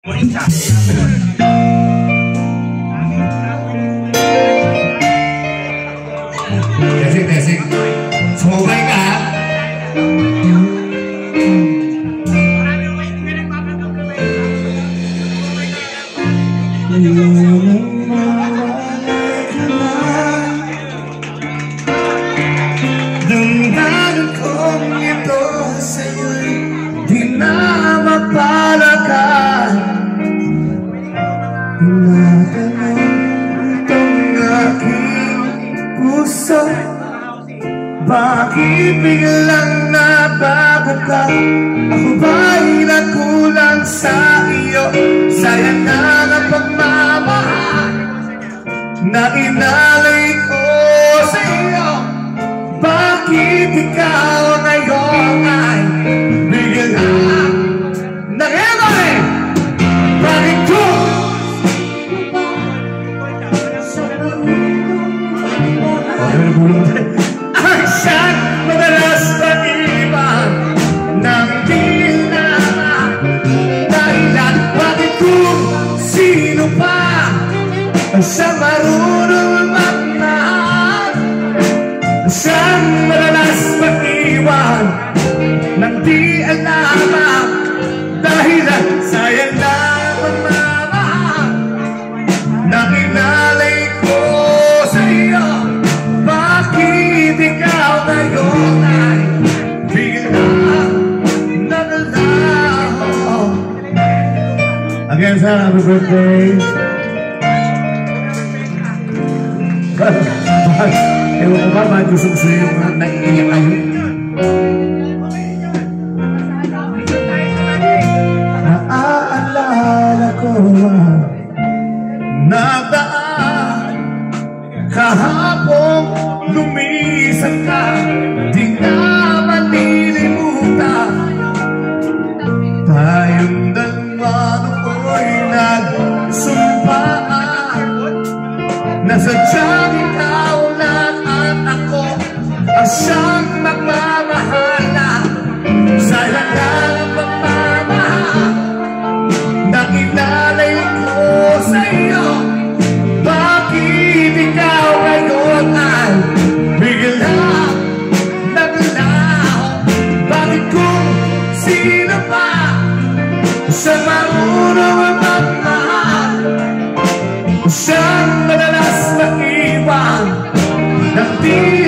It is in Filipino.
Testing. Sumubay ka ha? Damdamin kong ito sa'yo'y di na mapalakan. Tinatanong itong aking puso, bakit biglang nabago ka? Ako ba'y nagkulang sa iyo? Sayang na ang pagmamahal na inalay ko sa iyo. Bakit ikaw ngayon ay biglang nag-ibay? Bakit ko ay siyang madalas pag-iwan ng di naman dahilan? Bakit kung sino pa ang siyang marunong magmahal? Siyang madalas pag-iwan ng di alam ang dahilan. Sayang na pagmamahal na inalay ko sa iyo. Bakit ikaw ngayon ay biglang naglaho? Again, sir, happy birthday. Ewan ko ba, bakit gusto yung naiiyak kayo? Naaalala ko nagdaan kahapong lumisan ka, di na malilimutan. Tayong dalawa no'y nagsumpaan na sadyang ikaw lang at ako ang siyang magmamahala. Sayang na ang pagmamahal na inalay ko sa iyo. Bakit ikaw ngayon ay biglang naglaho? Bakit kung sino pa siyang marunong magmahal? Siyang madalas nag-iwan ng di